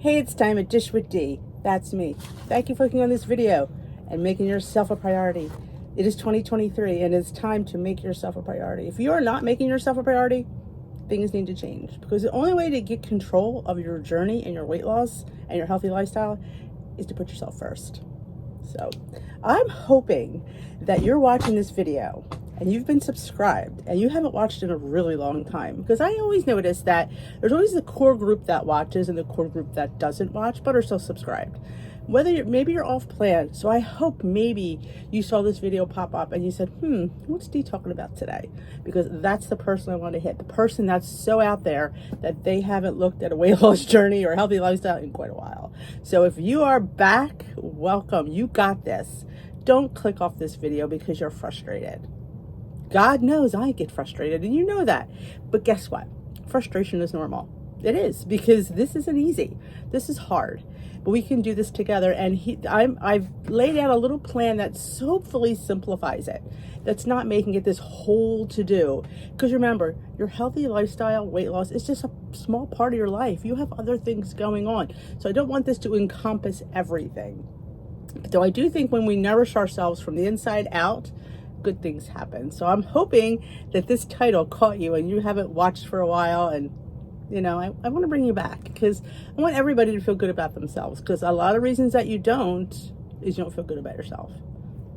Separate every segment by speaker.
Speaker 1: Hey, it's time at Dish with D. That's me. Thank you for clicking on this video and making yourself a priority. It is 2023 and it's time to make yourself a priority. If you are not making yourself a priority, things need to change, because the only way to get control of your journey and your weight loss and your healthy lifestyle is to put yourself first. So I'm hoping that you're watching this video and you've been subscribed and you haven't watched in a really long time, because I always notice that there's always the core group that watches and the core group that doesn't watch but are still subscribed. Maybe you're off plan. So I hope maybe you saw this video pop up and you said, what's Dee talking about today? Because that's the person I want to hit. The person that's so out there that they haven't looked at a weight loss journey or healthy lifestyle in quite a while. So if you are back, welcome. You got this. Don't click off this video because you're frustrated. God knows I get frustrated, and you know that. But guess what? Frustration is normal. It is, because this isn't easy. This is hard. But we can do this together, and I've laid out a little plan that hopefully simplifies it. That's not making it this whole to-do. Because remember, your healthy lifestyle, weight loss, is just a small part of your life. You have other things going on. So I don't want this to encompass everything. Though I do think when we nourish ourselves from the inside out, good things happen. So I'm hoping that this title caught you and you haven't watched for a while, and I want to bring you back, because I want everybody to feel good about themselves, because a lot of reasons that you don't is you don't feel good about yourself.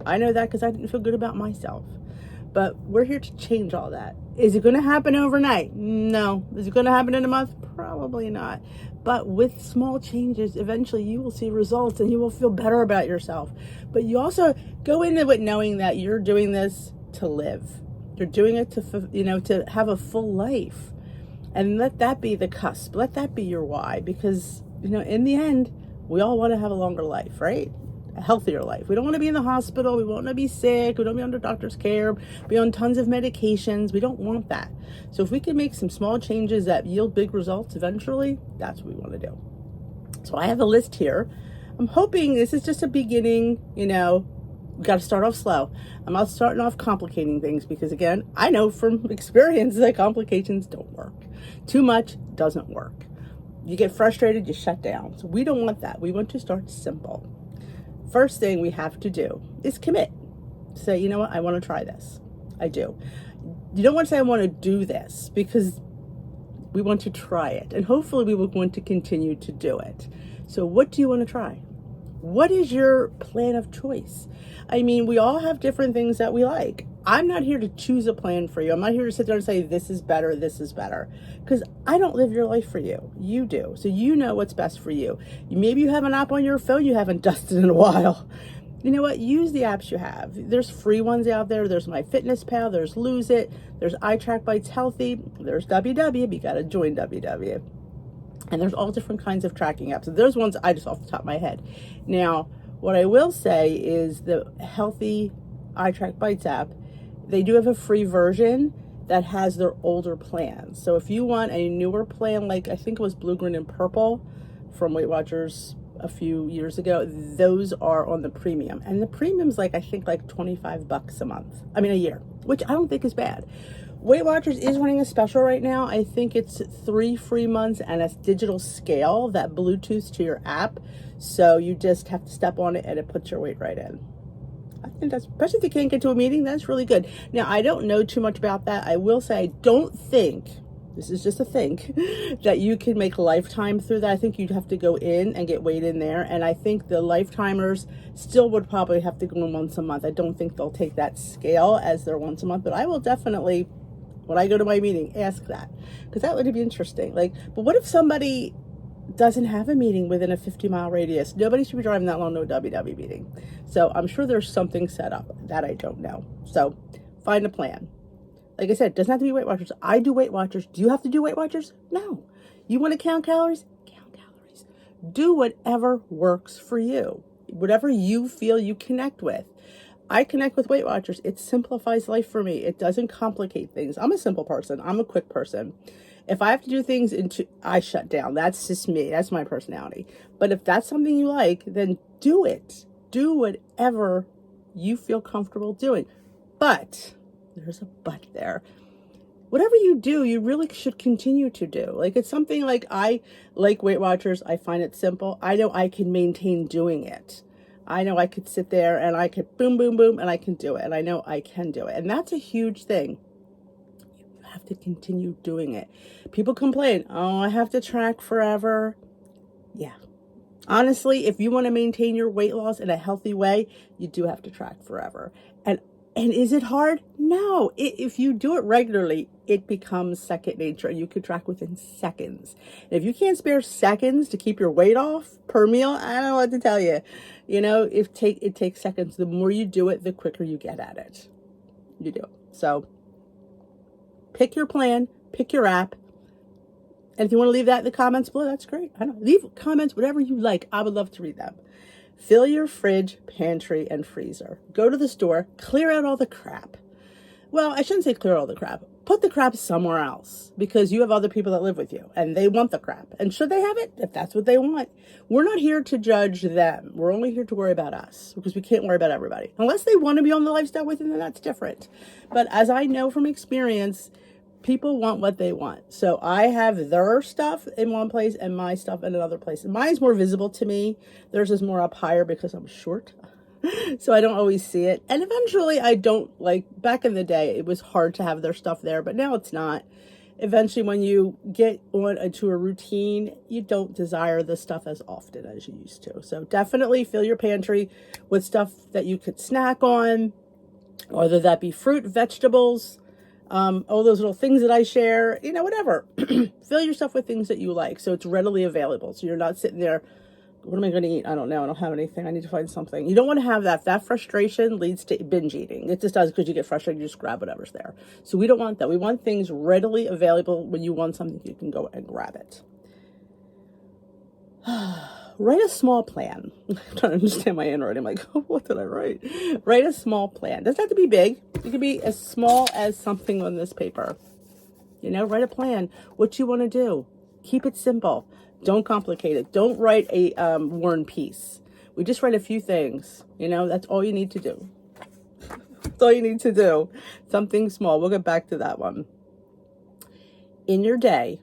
Speaker 1: I know that because I didn't feel good about myself. But we're here to change all that. Is it going to happen overnight? No. Is it going to happen in a month? Probably not. But with small changes, eventually you will see results and you will feel better about yourself. But you also go into it knowing that you're doing this to live. You're doing it to have a full life. And let that be the cusp. Let that be your why. Because, in the end, we all want to have a longer life, right? A healthier life. We don't want to be in the hospital. We want to be sick. We don't want to be under doctor's care, be on tons of medications. We don't want that. So if we can make some small changes that yield big results eventually, that's what we want to do. So I have a list here. I'm hoping this is just a beginning. We got to start off slow. I'm not starting off complicating things, because again, I know from experience that complications don't work. Too much doesn't work. You get frustrated, you shut down. So we don't want that. We want to start simple. First thing we have to do is commit. Say, you know what, I want to try this. I do. You don't want to say I want to do this, because we want to try it. And hopefully we will want to continue to do it. So what do you want to try? What is your plan of choice? We all have different things that we like. I'm not here to choose a plan for you. I'm not here to sit there and say, this is better, because I don't live your life for you. You do. So you know what's best for you. Maybe you have an app on your phone you haven't dusted in a while. You know what? Use the apps you have. There's free ones out there. There's MyFitnessPal. There's Lose It. There's iTrack Bites Healthy. There's WW. You got to join WW. And there's all different kinds of tracking apps. So there's ones I just off the top of my head. Now, what I will say is the Healthy iTrack Bites app, they do have a free version that has their older plans. So if you want a newer plan, like I think it was Blue, Green, and Purple from Weight Watchers a few years ago, those are on the premium. And the premium's I think $25 a year, which I don't think is bad. Weight Watchers is running a special right now. I think it's 3 free months and a digital scale that Bluetooths to your app. So you just have to step on it and it puts your weight right in. I think that's, especially if you can't get to a meeting, that's really good. Now, I don't know too much about that. I will say I don't think, this is just a think, that you can make lifetime through that. I think you'd have to go in and get weighed in there. And I think the lifetimers still would probably have to go in once a month. I don't think they'll take that scale as their once a month, but I will definitely, when I go to my meeting, ask that, because that would be interesting. But what if somebody doesn't have a meeting within a 50-mile radius? Nobody should be driving that long to a WW meeting. So I'm sure there's something set up that I don't know. So find a plan. Like I said, it doesn't have to be Weight Watchers. I do Weight Watchers. Do you have to do Weight Watchers? No. You want to count calories? Count calories. Do whatever works for you. Whatever you feel you connect with. I connect with Weight Watchers. It simplifies life for me. It doesn't complicate things. I'm a simple person. I'm a quick person. If I have to do things I shut down. That's just me. That's my personality. But if that's something you like, then do it. Do whatever you feel comfortable doing. But there's a but there. whatever you do, you really should continue to do. Like, it's something like, I like Weight Watchers. I find it simple. I know I can maintain doing it. I know I could sit there and I could boom, boom, boom, and I can do it. And I know I can do it. And that's a huge thing. You have to continue doing it. People complain, oh, I have to track forever. Yeah. Honestly, if you want to maintain your weight loss in a healthy way, you do have to track forever. And is it hard? No. If you do it regularly, it becomes second nature. You could track within seconds. And if you can't spare seconds to keep your weight off per meal, I don't know what to tell you. You know, it takes seconds. The more you do it, the quicker you get at it. You do. So pick your plan, pick your app. And if you want to leave that in the comments below, that's great. I don't know. Leave comments, whatever you like. I would love to read them. Fill your fridge, pantry, and freezer. Go to the store, clear out all the crap. Well, I shouldn't say clear all the crap. Put the crap somewhere else, because you have other people that live with you and they want the crap. And should they have it? If that's what they want. We're not here to judge them. We're only here to worry about us, because we can't worry about everybody. Unless they want to be on the lifestyle with you, then that's different. But as I know from experience, people want what they want. So I have their stuff in one place and my stuff in another place. Mine's more visible to me. Theirs is more up higher because I'm short. So I don't always see it. And eventually I don't, like, back in the day, it was hard to have their stuff there, but now it's not. Eventually, when you get into a routine, you don't desire this stuff as often as you used to. So definitely fill your pantry with stuff that you could snack on, whether that be fruit, vegetables, all those little things that I share, you know, whatever. Fill yourself with things that you like, so it's readily available. So you're not sitting there, what am I going to eat? I don't know. I don't have anything. I need to find something. You don't want to have that. That frustration leads to binge eating. It just does, because you get frustrated. You just grab whatever's there. So we don't want that. We want things readily available. When you want something, you can go and grab it. Write a small plan. I'm trying to understand my handwriting. I'm like, oh, what did I write? Write a small plan. Doesn't have to be big. It can be as small as something on this paper. You know, write a plan. What you want to do. Keep it simple. Don't complicate it. Don't write a War and Peace. We just write a few things. You know, that's all you need to do. That's all you need to do. Something small. We'll get back to that one. In your day,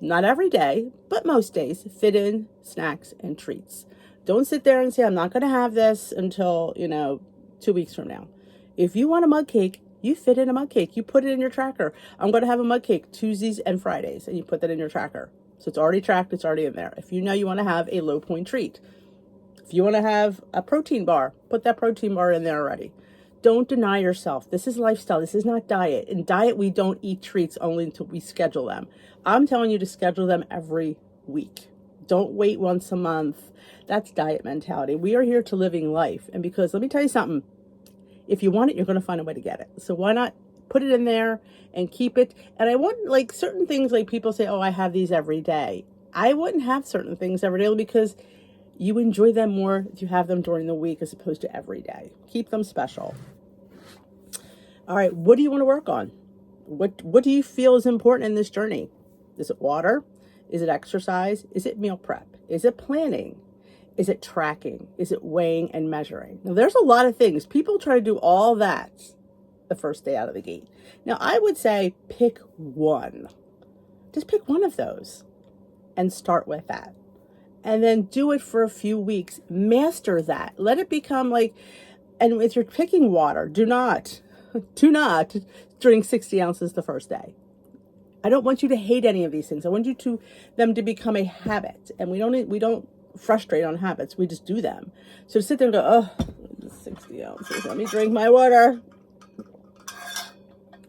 Speaker 1: not every day, but most days, fit in snacks and treats. Don't sit there and say, I'm not going to have this until, 2 weeks from now. If you want a mug cake, you fit in a mug cake. You put it in your tracker. I'm going to have a mug cake Tuesdays and Fridays, and you put that in your tracker. So it's already tracked. It's already in there. If you know you want to have a low point treat, if you want to have a protein bar, put that protein bar in there already. Don't deny yourself. This is lifestyle. This is not diet. In diet, we don't eat treats only until we schedule them. I'm telling you to schedule them every week. Don't wait once a month. That's diet mentality. We are here to living life. And because, let me tell you something, if you want it, you're going to find a way to get it. So why not put it in there and keep it? And I want, like, certain things, like people say, oh, I have these every day. I wouldn't have certain things every day, because you enjoy them more if you have them during the week as opposed to every day. Keep them special. All right, what do you want to work on? What do you feel is important in this journey? Is it water? Is it exercise? Is it meal prep? Is it planning? Is it tracking? Is it weighing and measuring? Now, there's a lot of things. People try to do all that the first day out of the gate. Now, I would say pick one. Just pick one of those and start with that. And then do it for a few weeks. Master that. Let it become like, and if you're picking water, do not drink 60 ounces the first day. I don't want you to hate any of these things. I want them to become a habit. And we don't frustrate on habits. We just do them. So to sit there and go, oh, 60 ounces. Let me drink my water.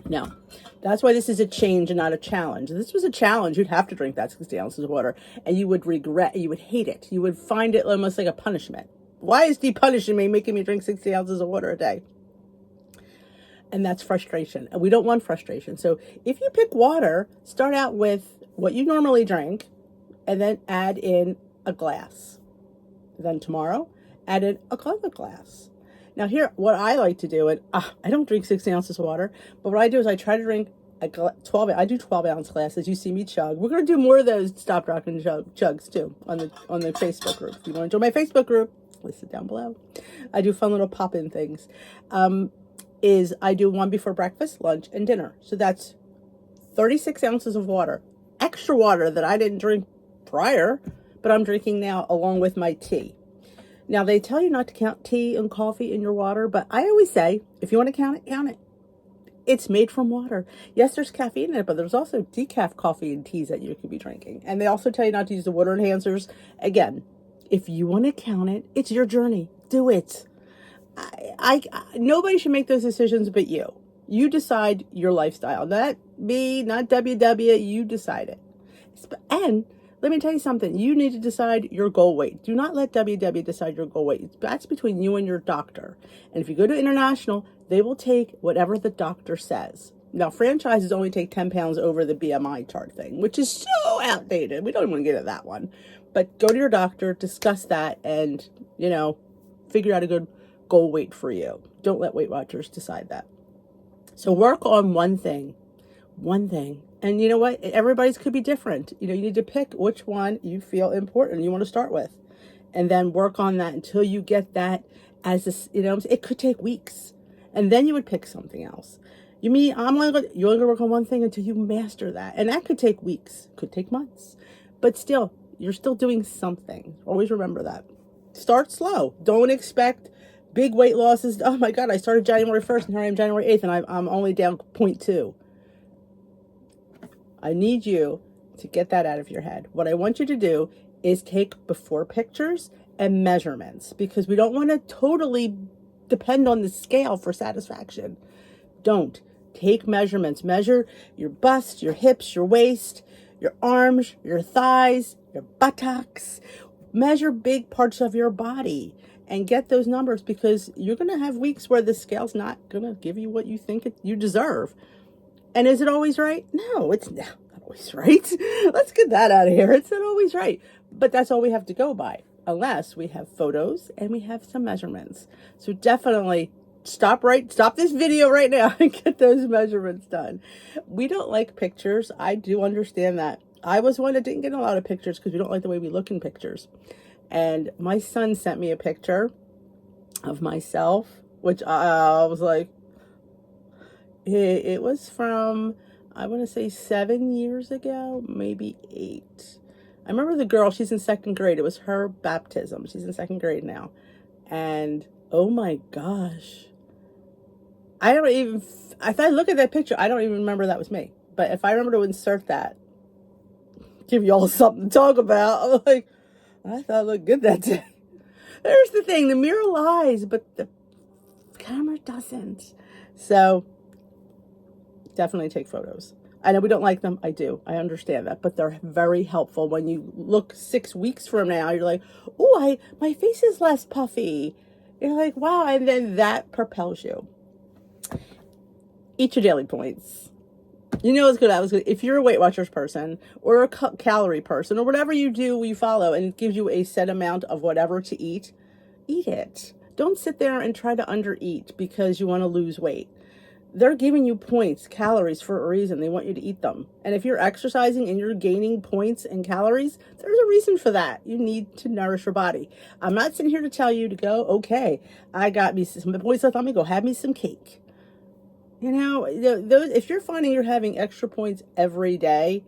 Speaker 1: No. That's why this is a change and not a challenge. If this was a challenge, you'd have to drink that 60 ounces of water, and you would regret, you would hate it. You would find it almost like a punishment. Why is he punishing me, making me drink 60 ounces of water a day? And that's frustration. And we don't want frustration. So if you pick water, start out with what you normally drink, and then add in a glass. Then tomorrow, add in another glass. Now here, what I like to do, and I don't drink 60 ounces of water, but what I do is I try to drink I do 12-ounce glasses. You see me chug. We're going to do more of those Stop Rockin' chugs too on the Facebook group. If you want to join my Facebook group, list it down below. I do fun little pop-in things. I do one before breakfast, lunch, and dinner. So that's 36 ounces of water, extra water that I didn't drink prior, but I'm drinking now along with my tea. Now, they tell you not to count tea and coffee in your water, but I always say, if you want to count it, count it. It's made from water. Yes, there's caffeine in it, but there's also decaf coffee and teas that you could be drinking. And they also tell you not to use the water enhancers. Again, if you want to count it, it's your journey. Do it. Nobody should make those decisions but you. You decide your lifestyle. Not me, not WW. You decide it. And let me tell you something. You need to decide your goal weight. Do not let WW decide your goal weight. That's between you and your doctor. And if you go to international, they will take whatever the doctor says. Now, franchises only take 10 pounds over the BMI chart thing, which is so outdated. We don't even want to get at that one. But go to your doctor, discuss that, and, figure out a good goal weight for you. Don't let Weight Watchers decide that. So work on one thing. And you know what? Everybody's could be different. You need to pick which one you feel important you want to start with. And then work on that until you get that it could take weeks. And then you would pick something else. You're only going to work on one thing until you master that. And that could take weeks, could take months. But still, you're still doing something. Always remember that. Start slow. Don't expect big weight losses. Oh my God, I started January 1st and here I am January 8th and I'm only down 0.2. I need you to get that out of your head. What I want you to do is take before pictures and measurements, because we don't want to totally depend on the scale for satisfaction. Don't. Take measurements. Measure your bust, your hips, your waist, your arms, your thighs, your buttocks. Measure big parts of your body and get those numbers, because you're going to have weeks where the scale's not going to give you what you think you deserve. And is it always right? No, it's not always right. Let's get that out of here. It's not always right. But that's all we have to go by, unless we have photos and we have some measurements. So definitely stop this video right now and get those measurements done. We don't like pictures. I do understand that. I was one that didn't get a lot of pictures because we don't like the way we look in pictures. And my son sent me a picture of myself, which I was like, it was from, I want to say 7 years ago, maybe 8. I remember the girl, she's in 2nd grade. It was her baptism. She's in 2nd grade now. And oh my gosh. If I look at that picture, I don't even remember that was me. But if I remember to insert that, give you all something to talk about, I'm like, I thought I looked good that day. There's the thing, the mirror lies, but the camera doesn't. So definitely take photos. I know we don't like them. I do. I understand that. But they're very helpful. When you look 6 weeks from now, you're like, oh, my face is less puffy. You're like, wow. And then that propels you. Eat your daily points. It's good. If you're a Weight Watchers person or a calorie person or whatever you do, you follow, and it gives you a set amount of whatever to eat, eat it. Don't sit there and try to undereat because you want to lose weight. They're giving you points, calories for a reason. They want you to eat them. And if you're exercising and you're gaining points and calories, there's a reason for that. You need to nourish your body. I'm not sitting here to tell you to go, okay, I got me some points left on me, go have me some cake. If you're finding you're having extra points every day,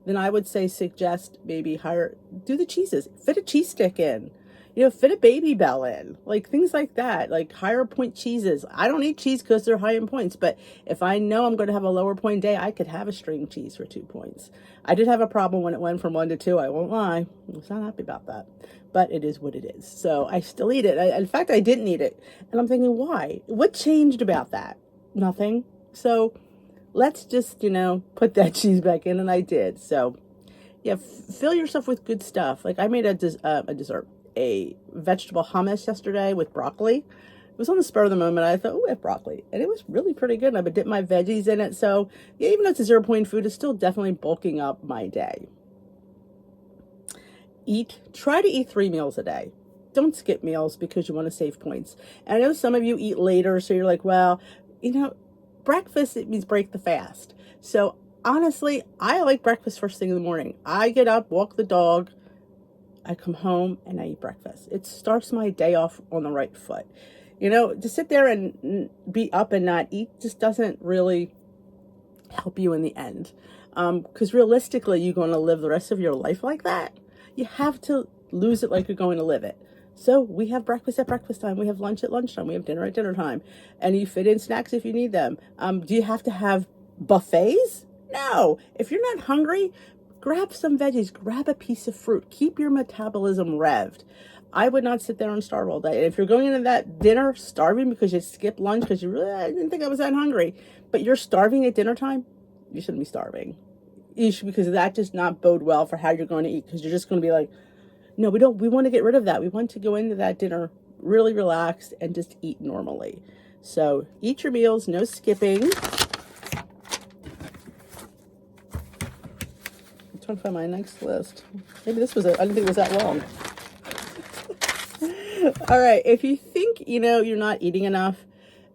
Speaker 1: then I would suggest maybe do the cheeses. Fit a cheese stick in. Fit a Baby Bell in, like things like that, like higher point cheeses. I don't eat cheese because they're high in points, but if I know I'm going to have a lower point day, I could have a string cheese for 2 points. I did have a problem when it went from 1 to 2. I won't lie. I was not happy about that, but it is what it is. So I still eat it. In fact, I didn't eat it. And I'm thinking, why? What changed about that? Nothing. So let's just, put that cheese back in. And I did. So yeah, fill yourself with good stuff. Like I made a dessert. A vegetable hummus yesterday with broccoli. It was on the spur of the moment. I thought, oh, I have broccoli. And it was really pretty good. And I dipped my veggies in it. So yeah, even though it's a 0-point food, it's still definitely bulking up my day. Try to eat 3 meals a day. Don't skip meals because you want to save points. And I know some of you eat later. So you're like, well, breakfast, it means break the fast. So honestly, I like breakfast first thing in the morning. I get up, walk the dog, I come home and I eat breakfast. It starts my day off on the right foot. To sit there and be up and not eat just doesn't really help you in the end. Because realistically, you're going to live the rest of your life like that. You have to lose it like you're going to live it. So we have breakfast at breakfast time. We have lunch at lunchtime. We have dinner at dinner time. And you fit in snacks if you need them. Do you have to have buffets? No. If you're not hungry, grab some veggies. Grab a piece of fruit. Keep your metabolism revved. I would not sit there and starve all day. And if you're going into that dinner starving because you skipped lunch because you really I didn't think I was that hungry, but you're starving at dinner time, you shouldn't be starving. You should, because that does not bode well for how you're going to eat, because you're just going to be like, no, we don't. We want to get rid of that. We want to go into that dinner really relaxed and just eat normally. So eat your meals, no skipping. I'm trying to find my next list. Maybe this was I didn't think it was that long. All right. If you think, you're not eating enough,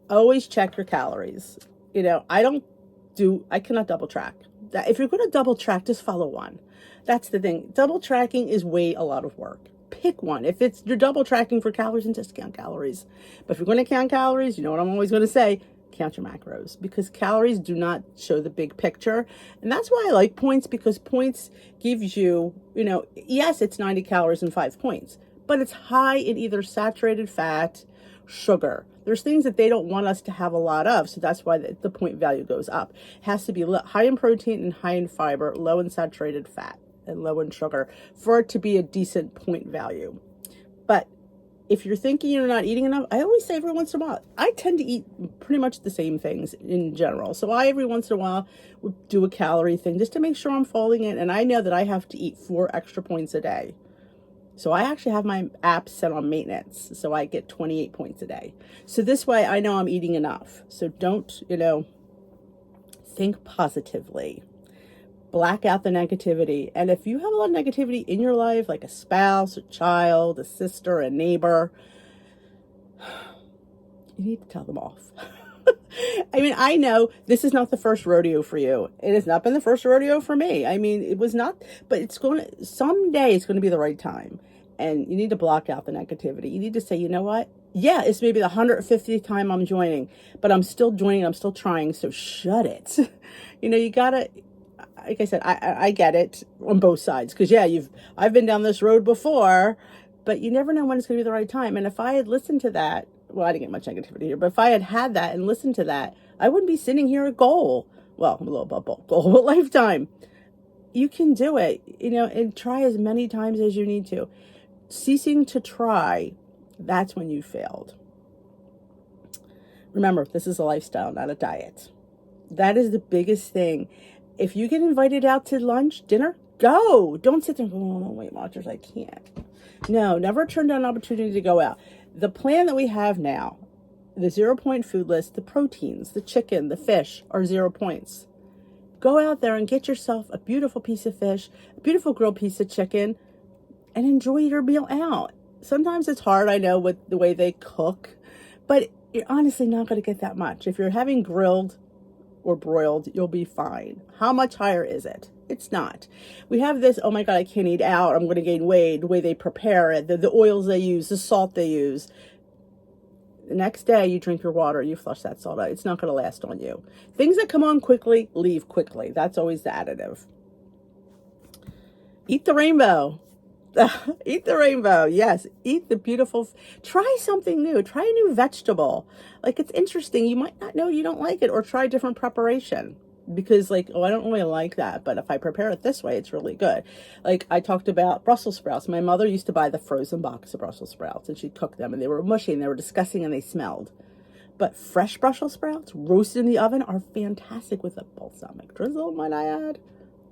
Speaker 1: always check your calories. I cannot double track. That if you're going to double track, just follow one. That's the thing. Double tracking is a lot of work. Pick one. If you're double tracking for calories, and just count calories. But if you're going to count calories, you know what I'm always going to say, count your macros, because calories do not show the big picture. And that's why I like points, because points gives you, yes, it's 90 calories and 5 points, but it's high in either saturated fat, sugar. There's things that they don't want us to have a lot of, so that's why the point value goes up. It has to be high in protein and high in fiber, low in saturated fat, and low in sugar for it to be a decent point value. But if you're thinking you're not eating enough, I always say every once in a while, I tend to eat pretty much the same things in general. So I, every once in a while, would do a calorie thing just to make sure I'm falling in. And I know that I have to eat 4 extra points a day. So I actually have my app set on maintenance. So I get 28 points a day. So this way I know I'm eating enough. So don't, think positively. Black out the negativity. And if you have a lot of negativity in your life, like a spouse, a child, a sister, a neighbor, you need to tell them off. I mean, I know this is not the first rodeo for you. It has not been the first rodeo for me. I mean, it was not, but someday it's going to be the right time. And you need to block out the negativity. You need to say, you know what? Yeah, it's maybe the 150th time I'm joining, but I'm still joining. I'm still trying. So shut it. You gotta, like I said, I get it on both sides. Because I've been down this road before, but you never know when it's going to be the right time. And if I had listened to that, well, I didn't get much negativity here, but if I had that and listened to that, I wouldn't be sitting here at goal. Well, a little above goal, but lifetime. You can do it, and try as many times as you need to. Ceasing to try, that's when you failed. Remember, this is a lifestyle, not a diet. That is the biggest thing. If you get invited out to lunch, dinner, go. Don't sit there and go, oh, Weight Watchers, I can't. No, never turn down an opportunity to go out. The plan that we have now, the 0-point food list, the proteins, the chicken, the fish are 0 points. Go out there and get yourself a beautiful piece of fish, a beautiful grilled piece of chicken, and enjoy your meal out. Sometimes it's hard, I know, with the way they cook, but you're honestly not going to get that much. If you're having grilled or broiled, you'll be fine. How much higher is it? It's not. We have this, oh my God, I can't eat out, I'm going to gain weight, the way they prepare it, the oils they use, the salt they use. The next day you drink your water, you flush that salt out. It's not going to last on you. Things that come on quickly, leave quickly. That's always the additive. Eat the rainbow. Eat the rainbow. Yes. Eat the beautiful. Try something new. Try a new vegetable. Like, it's interesting. You might not know you don't like it, or try a different preparation. Because I don't really like that, but if I prepare it this way, it's really good. Like, I talked about Brussels sprouts. My mother used to buy the frozen box of Brussels sprouts, and she'd cook them, and they were mushy, and they were disgusting, and they smelled. But fresh Brussels sprouts, roasted in the oven, are fantastic with a balsamic drizzle, might I add.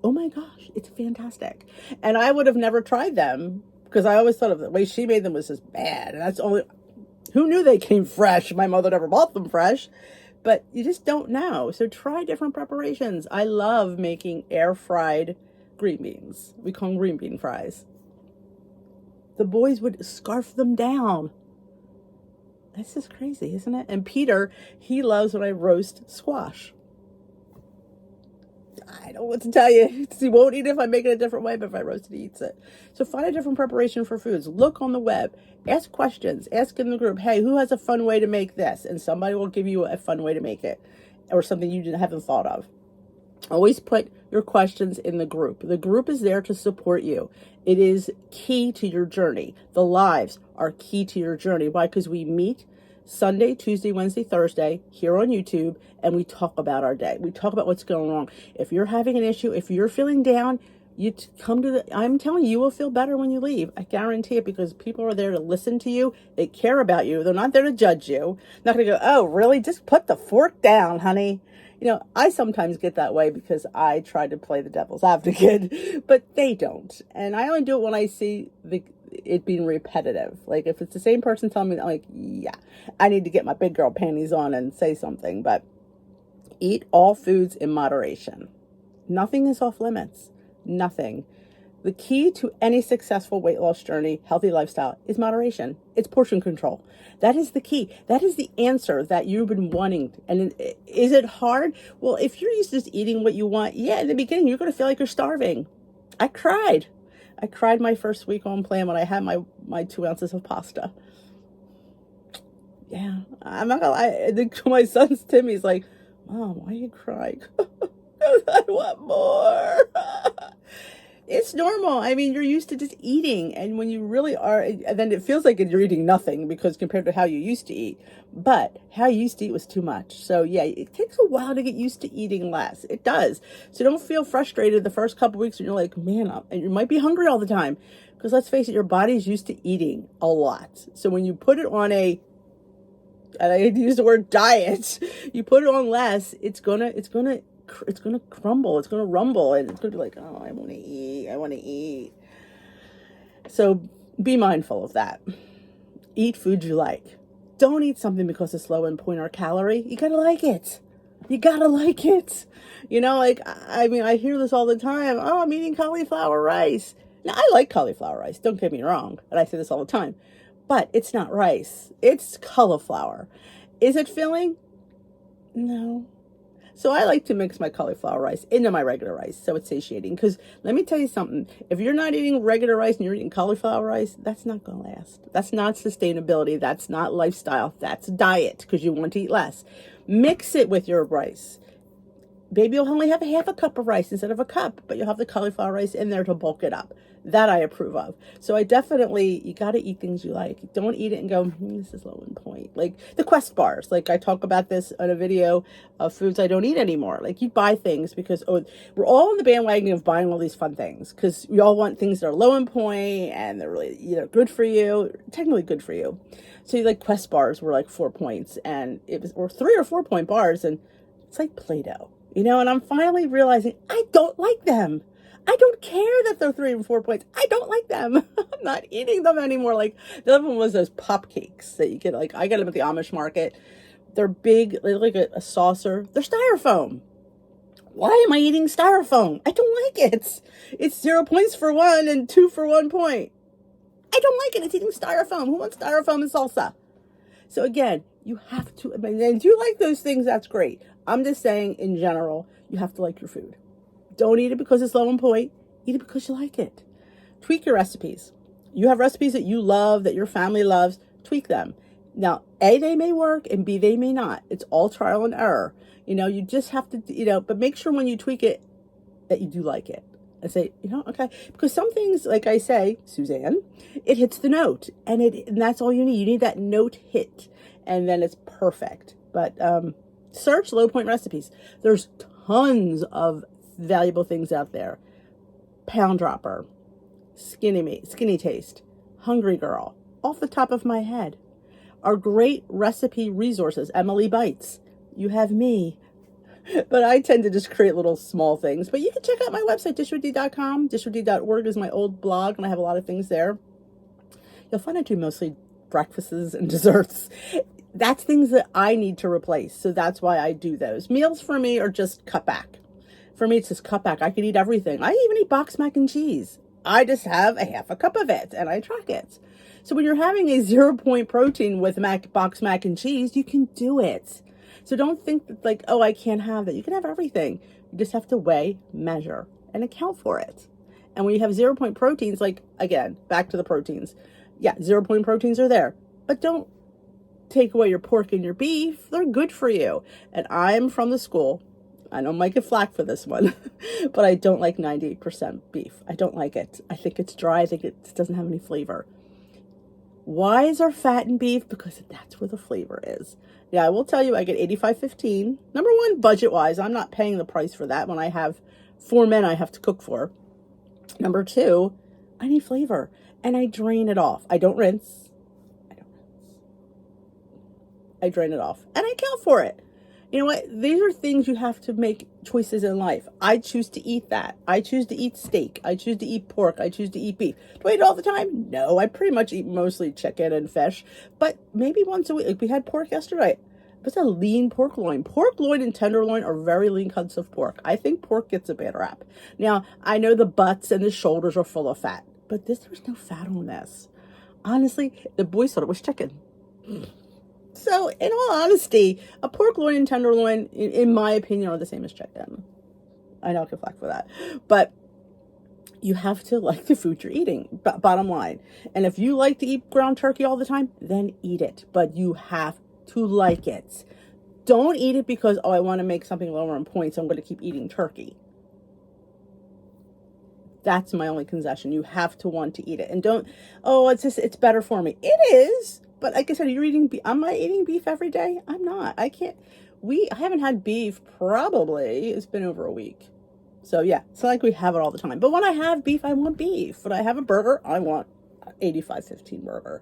Speaker 1: Oh my gosh, it's fantastic. And I would have never tried them, because I always thought of the way she made them was just bad. And that's only, who knew they came fresh? My mother never bought them fresh. But you just don't know. So try different preparations. I love making air fried green beans. We call them green bean fries. The boys would scarf them down. That's just crazy, isn't it? And Peter, he loves when I roast squash. I don't know what to tell you. He won't eat it if I make it a different way, but if I roast it, he eats it. So find a different preparation for foods. Look on the web. Ask questions. Ask in the group, hey, who has a fun way to make this? And somebody will give you a fun way to make it, or something you haven't thought of. Always put your questions in the group. The group is there to support you. It is key to your journey. The lives are key to your journey. Why? Because we meet Sunday, Tuesday, Wednesday, Thursday here on YouTube, and we talk about our day. We talk about what's going wrong. If you're having an issue, if you're feeling down, come to I'm telling you, you will feel better when you leave. I guarantee it, because people are there to listen to you. They care about you. They're not there to judge you. Not going to go, oh, really? Just put the fork down, honey. I sometimes get that way because I try to play the devil's advocate, but they don't. And I only do it when I see it being repetitive. Like if it's the same person telling me, I'm like, yeah, I need to get my big girl panties on and say something. But eat all foods in moderation. Nothing is off limits. Nothing. The key to any successful weight loss journey, healthy lifestyle, is moderation. It's portion control. That is the key. That is the answer that you've been wanting. And is it hard? Well, if you're used to just eating what you want, yeah, in the beginning, you're going to feel like you're starving. I cried my first week on plan when I had my 2 ounces of pasta. Yeah, I'm not going to lie. My son's Timmy's like, Mom, why are you crying? I want more. It's normal. I mean, you're used to just eating. And when you really are, and then it feels like you're eating nothing because compared to how you used to eat. But how you used to eat was too much. So yeah, it takes a while to get used to eating less. It does. So don't feel frustrated the first couple weeks when you're like, man, and you might be hungry all the time. Because let's face it, your body's used to eating a lot. So when you put it on and I hate to use the word diet, you put it on less, it's gonna crumble, it's gonna rumble, and it's gonna be like, oh, I want to eat. So be mindful of that. Eat food you like. Don't eat something because it's low in point or calorie. You gotta like it. I mean, I hear this all the time. Oh, I'm eating cauliflower rice. Now, I like cauliflower rice, don't get me wrong, and I say this all the time, but it's not rice. It's cauliflower. Is it filling? No. So I like to mix my cauliflower rice into my regular rice so it's satiating. Because let me tell you something. If you're not eating regular rice and you're eating cauliflower rice, that's not going to last. That's not sustainability. That's not lifestyle. That's diet because you want to eat less. Mix it with your rice. Maybe you'll only have a half a cup of rice instead of a cup, but you'll have the cauliflower rice in there to bulk it up. That I approve of. So you got to eat things you like. Don't eat it and go, this is low in point. Like the Quest bars. Like I talk about this on a video of foods I don't eat anymore. Like you buy things because we're all in the bandwagon of buying all these fun things because we all want things that are low in point and they're really good for you, technically good for you. So you like Quest bars were like 4 points and or 3 or 4 point bars and it's like Play-Doh. And I'm finally realizing I don't like them. I don't care that they're 3 and 4 points. I don't like them. I'm not eating them anymore. Like the other one was those pop cakes that you get. Like I got them at the Amish market. They're big. They're like a saucer. They're styrofoam. Why am I eating styrofoam? I don't like it. It's 0 points for 1 and 2 for 1 point. I don't like it. It's eating styrofoam. Who wants styrofoam and salsa? So again, you have to. And if you like those things, that's great. I'm just saying, in general, you have to like your food. Don't eat it because it's low in point. Eat it because you like it. Tweak your recipes. You have recipes that you love, that your family loves. Tweak them. Now, A, they may work, and B, they may not. It's all trial and error. You just have to, but make sure when you tweak it that you do like it. And say, okay. Because some things, like I say, Suzanne, it hits the note. And that's all you need. You need that note hit. And then it's perfect. But search low point recipes. There's tons of valuable things out there. Pound Dropper, Skinny Taste, Hungry Girl, off the top of my head, are great recipe resources. Emily Bites, you have me. But I tend to just create little small things. But you can check out my website, dishwithdee.com. Dishwithdee.org is my old blog, and I have a lot of things there. You'll find I do mostly breakfasts and desserts. That's things that I need to replace. So that's why I do those. Meals for me are just cut back. For me, it's just cut back. I can eat everything. I even eat boxed mac and cheese. I just have a half a cup of it, and I track it. So when you're having a 0 point protein with boxed mac and cheese, you can do it. So don't think that like, oh, I can't have that. You can have everything. You just have to weigh, measure, and account for it. And when you have 0 point proteins, like, again, back to the proteins. Yeah, 0 point proteins are there. But don't take away your pork and your beef. They're good for you. And I'm from the school. I know I might get flack for this one, but I don't like 98% beef. I don't like it. I think it's dry. I think it doesn't have any flavor. Why is there fat in beef? Because that's where the flavor is. Yeah, I will tell you, I get 85/15. Number one, budget-wise, I'm not paying the price for that when I have 4 men I have to cook for. Number two, I need flavor, and I drain it off. I don't rinse. I drain it off, and I count for it. You know what? These are things you have to make choices in life. I choose to eat that. I choose to eat steak. I choose to eat pork. I choose to eat beef. Do I eat it all the time? No, I pretty much eat mostly chicken and fish, but maybe once a week. Like we had pork yesterday. It's a lean pork loin. Pork loin and tenderloin are very lean cuts of pork. I think pork gets a bad rap. Now, I know the butts and the shoulders are full of fat, but there's no fat on this. Honestly, the boys thought it was chicken. So, in all honesty, a pork loin and tenderloin, in my opinion, are the same as chicken. I know I can flack for that. But you have to like the food you're eating, bottom line. And if you like to eat ground turkey all the time, then eat it. But you have to like it. Don't eat it because, oh, I want to make something lower in points, so I'm going to keep eating turkey. That's my only concession. You have to want to eat it. And don't, oh, it's better for me. It is. But like I said, you're eating beef. Am I eating beef every day? I'm not. I haven't had beef probably. It's been over a week. So yeah, it's not like we have it all the time. But when I have beef, I want beef. When I have a burger, I want 85/15 burger.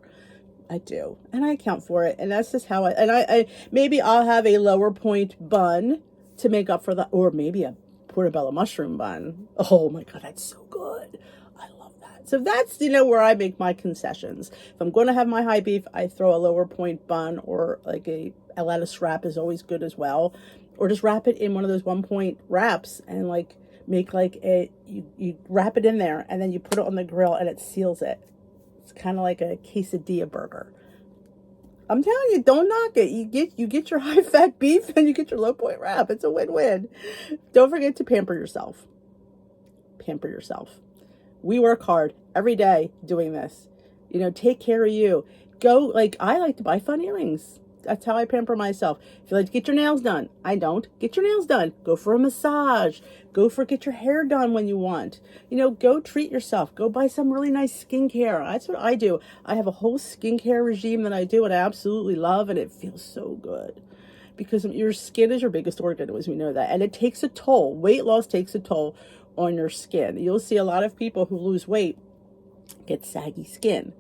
Speaker 1: I do. And I account for it. And that's just how I maybe I'll have a lower point bun to make up for that. Or maybe a portobello mushroom bun. Oh my God, that's so good. So that's, where I make my concessions. If I'm going to have my high beef, I throw a lower point bun, or like a lettuce wrap is always good as well. Or just wrap it in one of those 1-point wraps and make you wrap it in there and then you put it on the grill and it seals it. It's kind of like a quesadilla burger. I'm telling you, don't knock it. You get your high fat beef and you get your low point wrap. It's a win-win. Don't forget to pamper yourself. Pamper yourself. We work hard every day doing this. Take care of you. I like to buy fun earrings. That's how I pamper myself. If you like to get your nails done, I don't. Get your nails done. Go for a massage. Get your hair done when you want. Go treat yourself. Go buy some really nice skincare. That's what I do. I have a whole skincare regime that I do and I absolutely love, and it feels so good. Because your skin is your biggest organ, as we know that. And it takes a toll. Weight loss takes a toll on your skin. You'll see a lot of people who lose weight get saggy skin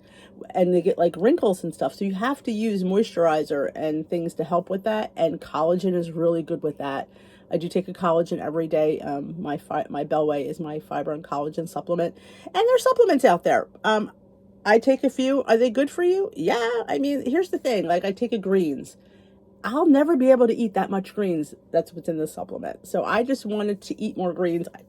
Speaker 1: and they get like wrinkles and stuff. So you have to use moisturizer and things to help with that. And collagen is really good with that. I do take a collagen every day. My Bellway is my fiber and collagen supplement. And there's supplements out there. I take a few. Are they good for you? Yeah. I mean, here's the thing. Like I take a greens. I'll never be able to eat that much greens. That's what's in the supplement. So I just wanted to eat more greens. I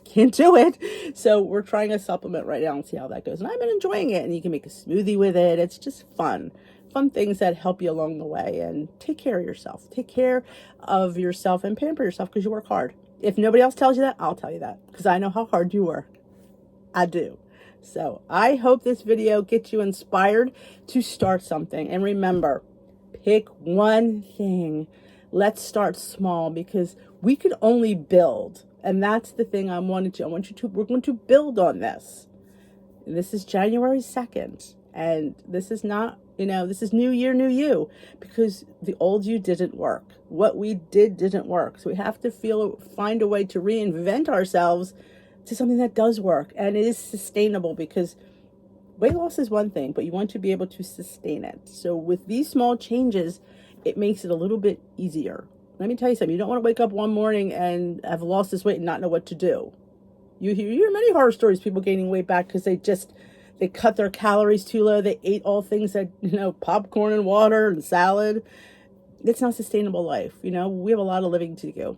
Speaker 1: can't do it. So we're trying a supplement right now and see how that goes. And I've been enjoying it. And you can make a smoothie with it. It's just fun. Fun things that help you along the way. And take care of yourself. Take care of yourself and pamper yourself because you work hard. If nobody else tells you that, I'll tell you that because I know how hard you work. I do. So I hope this video gets you inspired to start something. And remember, pick one thing. Let's start small because we could only build. And that's the thing we're going to build on this. And this is January 2nd. And this is not, this is new year, new you. Because the old you didn't work. What we didn't work. So we have to find a way to reinvent ourselves to something that does work. And it is sustainable because weight loss is one thing, but you want to be able to sustain it. So with these small changes, it makes it a little bit easier. Let me tell you something. You don't want to wake up one morning and have lost this weight and not know what to do. You hear many horror stories, people gaining weight back because they cut their calories too low. They ate all things that, popcorn and water and salad. It's not sustainable life. We have a lot of living to do.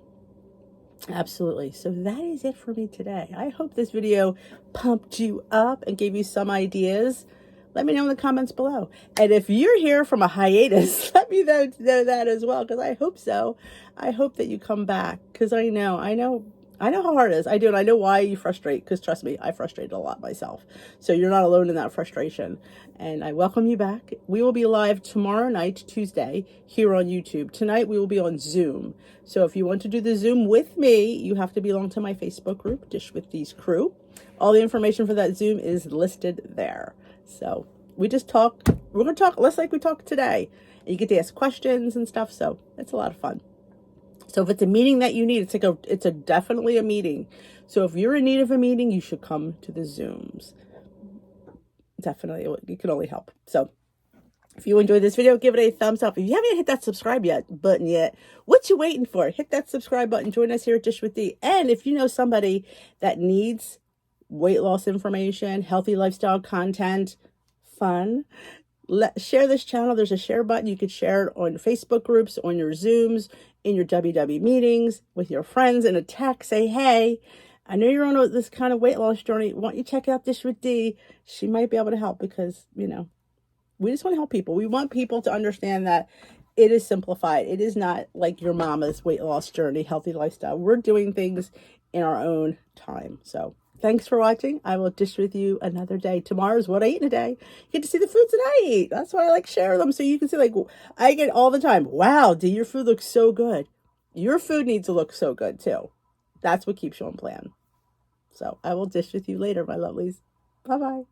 Speaker 1: Absolutely. So that is it for me today. I hope this video pumped you up and gave you some ideas. Let me know in the comments below. And if you're here from a hiatus, let me know that as well, because I hope so. I hope that you come back, because I know I know how hard it is. I do, and I know why you frustrate, because trust me, I frustrated a lot myself. So you're not alone in that frustration. And I welcome you back. We will be live tomorrow night, Tuesday, here on YouTube. Tonight we will be on Zoom. So if you want to do the Zoom with me, you have to belong to my Facebook group, Dish with These Crew. All the information for that Zoom is listed there. So we just talk. We're going to talk less like we talked today. And you get to ask questions and stuff. So it's a lot of fun. So if it's a meeting that you need, it's definitely a meeting. So if you're in need of a meeting, you should come to the Zooms. Definitely, it can only help. So if you enjoyed this video, give it a thumbs up. If you haven't hit that subscribe button yet, what you waiting for? Hit that subscribe button. Join us here at Dish with D. And if you know somebody that needs weight loss information, healthy lifestyle content, fun, share this channel. There's a share button. You could share it on Facebook groups, on your Zooms, in your WW meetings, with your friends, in a text. Say, hey, I know you're on this kind of weight loss journey. Why don't you check out Dish with D? She might be able to help, because, you know, we just want to help people. We want people to understand that it is simplified. It is not like your mama's weight loss journey, healthy lifestyle. We're doing things in our own time. So thanks for watching. I will dish with you another day. Tomorrow's what I eat in a day. You get to see the foods that I eat. That's why I like share them, so you can see, like, I get all the time, wow, D, your food looks so good. Your food needs to look so good too. That's what keeps you on plan. So I will dish with you later, my lovelies. Bye-bye.